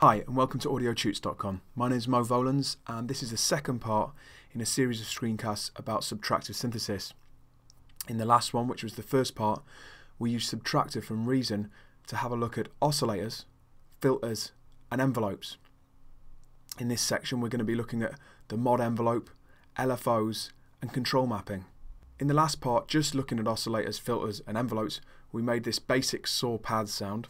Hi and welcome to AudioTutes.com. My name is Mo Volans and this is the second part in a series of screencasts about subtractive synthesis. In the last one, which was the first part, we used Subtractive from Reason to have a look at oscillators, filters and envelopes. In this section we're going to be looking at the mod envelope, LFOs and control mapping. In the last part, just looking at oscillators, filters and envelopes, we made this basic saw pad sound.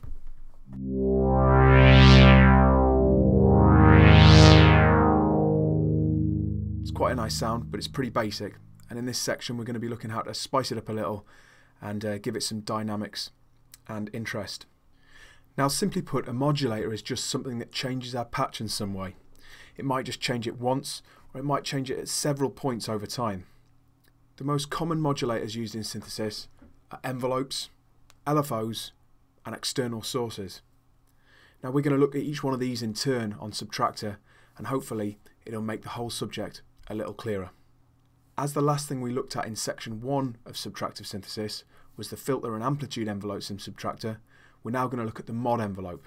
It's quite a nice sound, but it's pretty basic, and in this section we're going to be looking at how to spice it up a little and give it some dynamics and interest. Now, simply put, a modulator is just something that changes our patch in some way. It might just change it once, or it might change it at several points over time. The most common modulators used in synthesis are envelopes, LFOs and external sources. Now we're going to look at each one of these in turn on Subtractor, and hopefully it'll make the whole subject a little clearer. As the last thing we looked at in section 1 of subtractive synthesis was the filter and amplitude envelopes in Subtractor, we're now going to look at the mod envelope.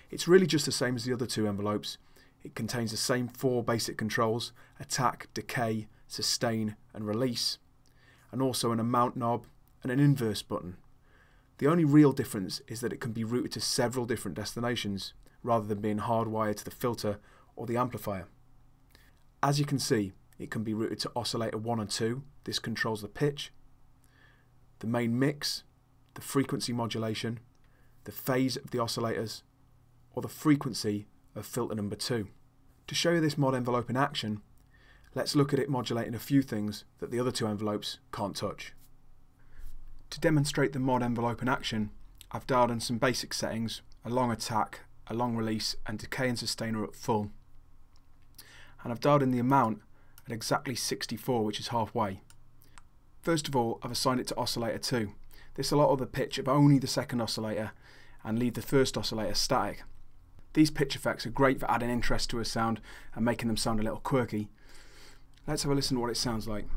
It's really just the same as the other two envelopes. It contains the same 4 basic controls: attack, decay, sustain and release, and also an amount knob and an inverse button. The only real difference is that it can be routed to several different destinations rather than being hardwired to the filter or the amplifier. As you can see, it can be routed to oscillator 1 and 2. This controls the pitch, the main mix, the frequency modulation, the phase of the oscillators, or the frequency of filter number 2. To show you this mod envelope in action, let's look at it modulating a few things that the other two envelopes can't touch. To demonstrate the mod envelope in action, I've dialed in some basic settings: a long attack, a long release, and decay and sustain are at full. And I've dialed in the amount at exactly 64, which is halfway. First of all, I've assigned it to oscillator 2. This will alter the pitch of only the second oscillator and leave the first oscillator static. These pitch effects are great for adding interest to a sound and making them sound a little quirky. Let's have a listen to what it sounds like.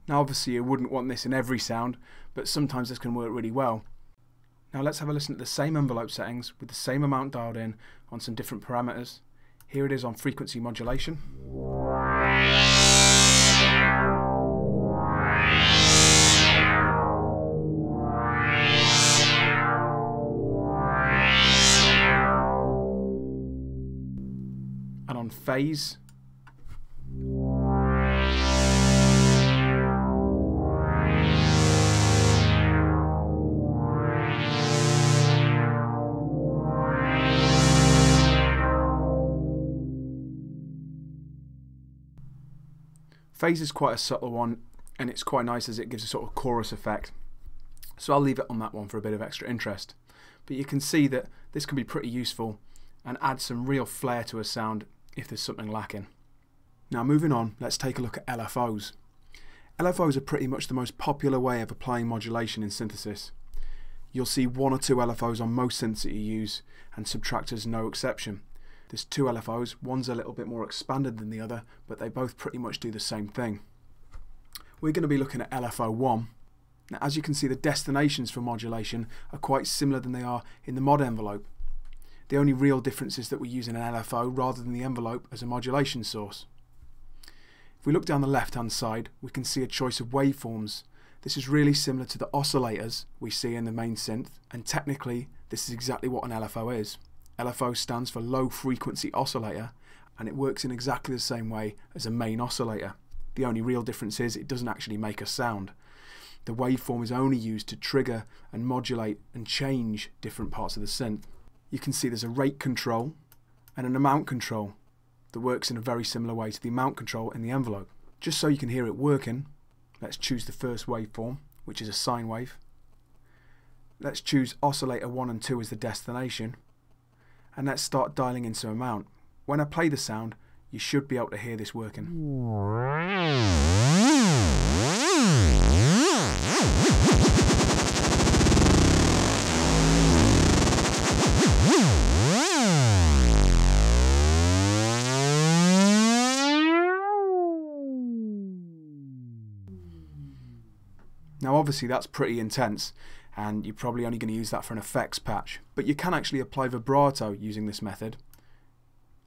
Now obviously you wouldn't want this in every sound, but sometimes this can work really well. Now let's have a listen to the same envelope settings with the same amount dialed in on some different parameters. Here it is on frequency modulation. And on phase. Phase is quite a subtle one, and it's quite nice as it gives a sort of chorus effect. So I'll leave it on that one for a bit of extra interest. But you can see that this can be pretty useful and add some real flair to a sound if there's something lacking. Now moving on, let's take a look at LFOs. LFOs are pretty much the most popular way of applying modulation in synthesis. You'll see 1 or 2 LFOs on most synths that you use, and Subtractor's no exception. There's 2 LFOs, one's a little bit more expanded than the other, but they both pretty much do the same thing. We're going to be looking at LFO 1. Now, as you can see, the destinations for modulation are quite similar than they are in the mod envelope. The only real difference is that we're using an LFO rather than the envelope as a modulation source. If we look down the left hand side, we can see a choice of waveforms. This is really similar to the oscillators we see in the main synth, and technically this is exactly what an LFO is. LFO stands for low frequency oscillator, and it works in exactly the same way as a main oscillator. The only real difference is it doesn't actually make a sound. The waveform is only used to trigger and modulate and change different parts of the synth. You can see there's a rate control and an amount control that works in a very similar way to the amount control in the envelope. Just so you can hear it working, let's choose the first waveform, which is a sine wave. Let's choose oscillator 1 and 2 as the destination, and let's start dialing in some amount. When I play the sound, you should be able to hear this working. Now obviously that's pretty intense, and you're probably only going to use that for an effects patch, but you can actually apply vibrato using this method,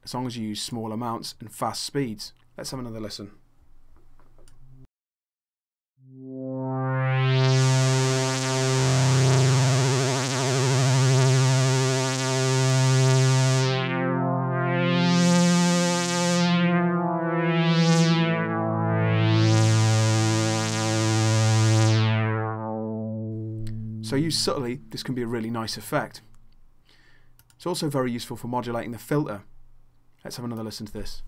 as long as you use small amounts and fast speeds. Let's have another listen. So used subtly, this can be a really nice effect. It's also very useful for modulating the filter. Let's have another listen to this.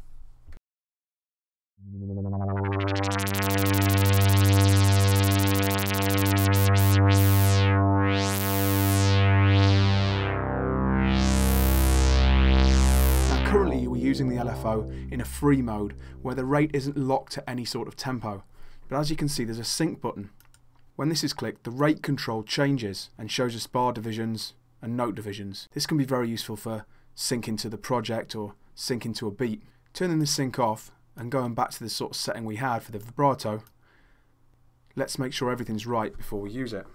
Now currently we're using the LFO in a free mode where the rate isn't locked to any sort of tempo, but as you can see there's a sync button. When this is clicked, the rate control changes and shows us bar divisions and note divisions. This can be very useful for syncing to the project or syncing to a beat. Turning the sync off and going back to the sort of setting we had for the vibrato, let's make sure everything's right before we use it.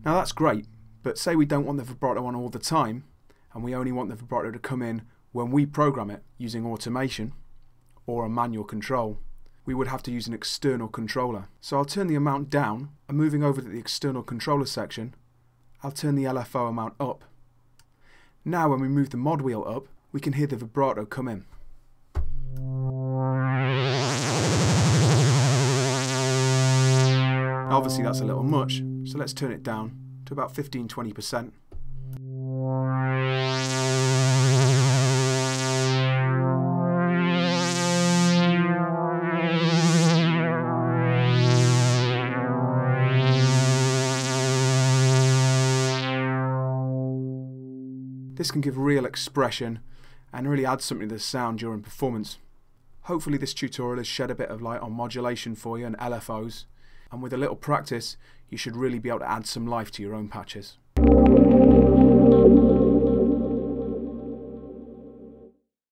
Now that's great, but say we don't want the vibrato on all the time, and we only want the vibrato to come in when we program it using automation or a manual control. We would have to use an external controller. So I'll turn the amount down, and moving over to the external controller section, I'll turn the LFO amount up. Now when we move the mod wheel up, we can hear the vibrato come in. Obviously that's a little much, so let's turn it down to about 15–20%. This can give real expression and really add something to the sound during performance. Hopefully this tutorial has shed a bit of light on modulation for you and LFOs, and with a little practice you should really be able to add some life to your own patches.